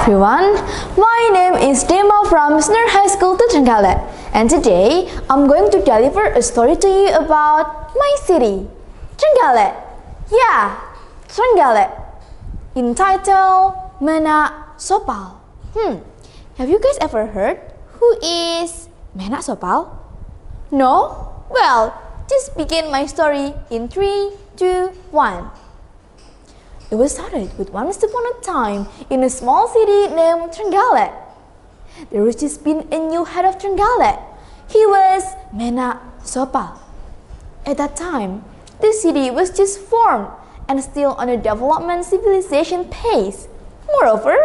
everyone, my name is Dema from Senior High School to Trenggalek, and today I'm going to deliver a story to you about my city, Trenggalek. Yeah, Trenggalek. Entitled Menak Sopal. Have you guys ever heard who is Menak Sopal? No? Well, just begin my story in 3, 2, 1. It was started with once upon a time in a small city named Trenggalek. There was just been a new head of Trenggalek. He was Menak Sopal. At that time, the city was just formed and still on a development civilization pace. Moreover,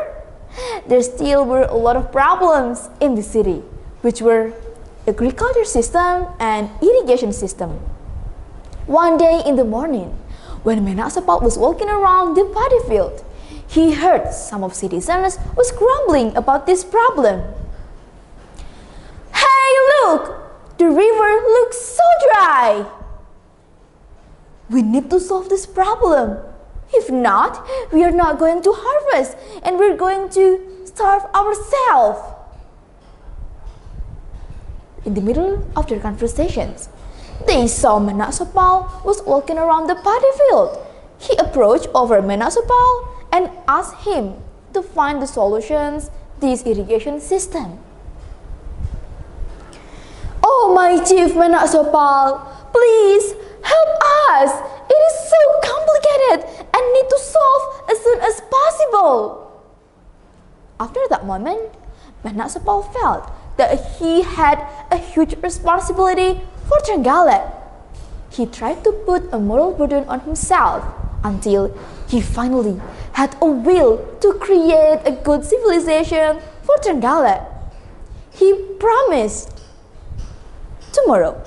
there still were a lot of problems in the city, which were agriculture system and irrigation system. One day in the morning, when Menak Sopal was walking around the paddy field, he heard some of citizens was grumbling about this problem. Hey, look! The river looks so dry! We need to solve this problem. If not, we are not going to harvest and we're going to starve ourselves. In the middle of their conversations, they saw Menak Sopal was walking around the paddy field. He approached over Menak Sopal and asked him to find the solutions this irrigation system. Oh, my chief Menak Sopal, please help us. It is so complicated and need to solve as soon as possible. After that moment, Menak Sopal felt that he had a huge responsibility for Trenggalek. He tried to put a moral burden on himself until he finally had a will to create a good civilization for Trenggalek. He promised. Tomorrow,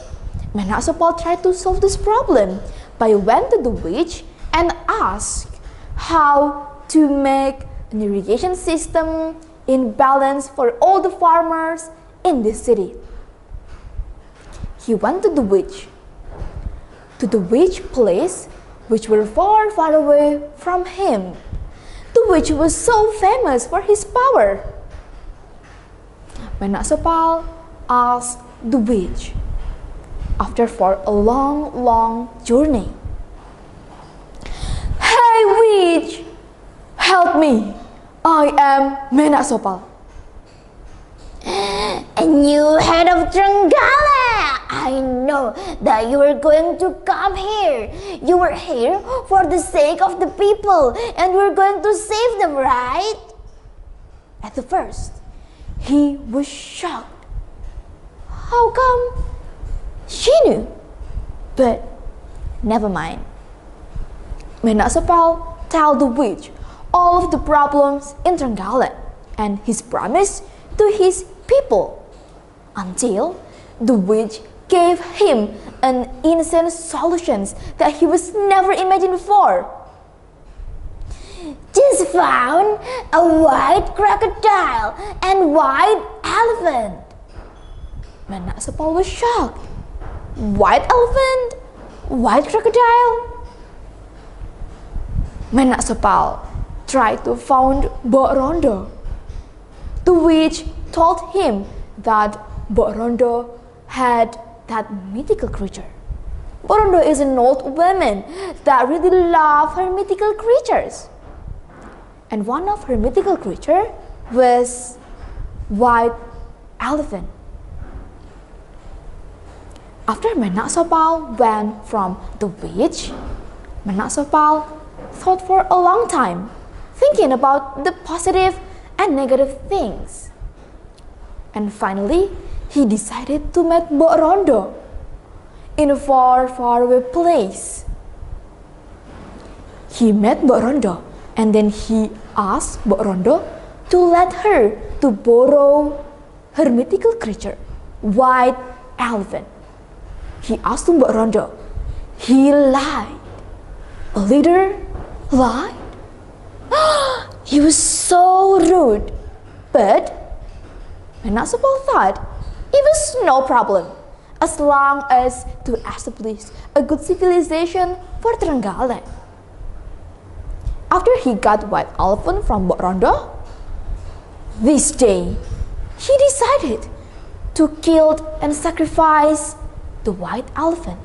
Menak Sopal tried to solve this problem by went to the witch and asked how to make an irrigation system in balance for all the farmers in this city. He went to the witch place which were far, far away from him. The witch was so famous for his power. Menak Sopal asked the witch, after for a long, long journey, "Hey witch, help me. I am Menak Sopal." A new head of Trenggalek! I know that you are going to come here. You are here for the sake of the people and we're going to save them, right? At the first, he was shocked. How come she knew? But never mind. Menak Sopal told the witch all of the problems in Trenggalek and his promise to his people, until the witch gave him an insane solution that he was never imagined before. Just found a white crocodile and white elephant. Menak Sopal was shocked. White elephant? White crocodile? Menak Sopal tried to find Mbok Rondo. The witch told him that Mbok Rondo had that mythical creature. Mbok Rondo is an old woman that really loves her mythical creatures. And one of her mythical creatures was white elephant. After Menak Sopal went from the witch, Menak Sopal thought for a long time, thinking about the positive and negative things. And finally, he decided to meet Mbok Rondo in a far, far away place. He met Mbok Rondo and then he asked Mbok Rondo to let her to borrow her mythical creature, white elephant. He asked Mbok Rondo. He lied. A leader lied? He was so rude. But Menak Sopal thought it was no problem as long as to establish a good civilization for Trenggalek. After he got white elephant from Mbok Rondo, This day, he decided to kill and sacrifice the white elephant.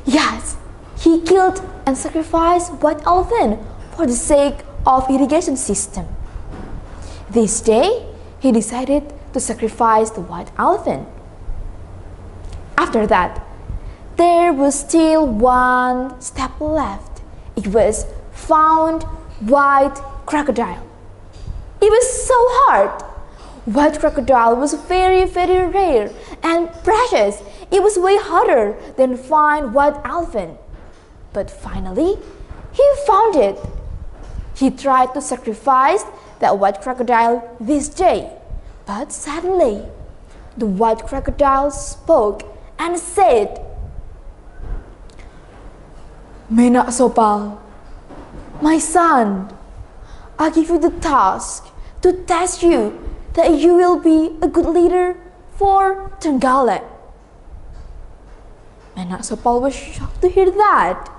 Yes, he killed and sacrificed white elephant for the sake of irrigation system. This day, he decided to sacrifice the white elephant. After that, there was still one step left. It was found white crocodile. It was so hard. White crocodile was very, very rare and precious. It was way harder than find white elephant. But finally, he found it. He tried to sacrifice that white crocodile this day. But suddenly, the white crocodile spoke and said, "Menak Sopal, my son, I give you the task to test you that you will be a good leader for Trenggalek." Menak Sopal was shocked to hear that.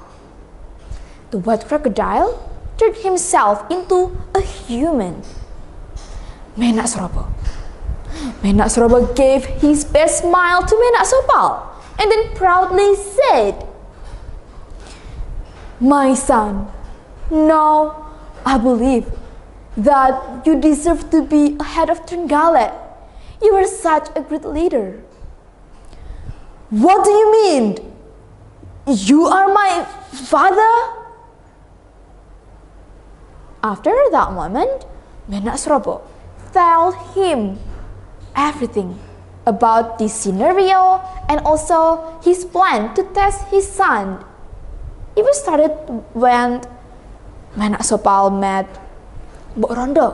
The white crocodile turned himself into a human. Menak Sorobo gave his best smile to Menak Sopal and then proudly said, "My son, now I believe that you deserve to be head of Trenggalek. You are such a great leader." "What do you mean? You are my father?" After that moment, Menak Sorobo told him everything about this scenario and also his plan to test his son. It was started when Menak Sopal met Mbok Rondo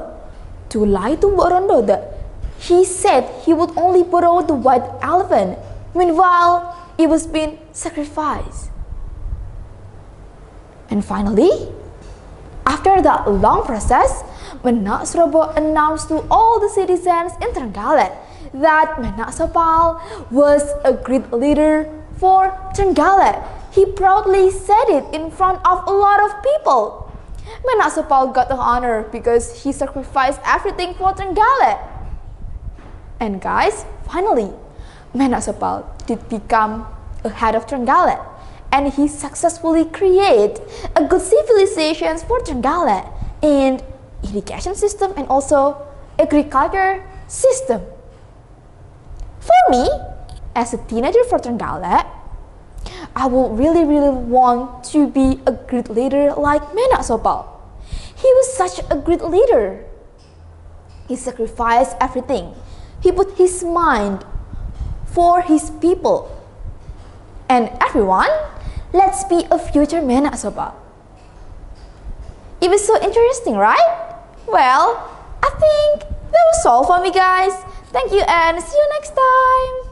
to lie to Mbok Rondo that he said he would only borrow the white elephant. Meanwhile, it was being sacrificed. And finally, after that long process, Menak Sorobo announced to all the citizens in Trenggalek that Menak Sopal was a great leader for Trenggalek. He proudly said it in front of a lot of people. Menak Sopal got the honor because he sacrificed everything for Trenggalek. And guys, finally, Menak Sopal did become a head of Trenggalek, and he successfully created a good civilization for Trenggalek and irrigation system and also agriculture system. For me, as a teenager for Trenggalek, I would really want to be a great leader like Menak Sopal. He was such a great leader. He sacrificed everything. He put his mind for his people. And everyone, let's be a future Menak Sopal. It was so interesting, right? Well, I think that was all for me, guys. Thank you and see you next time.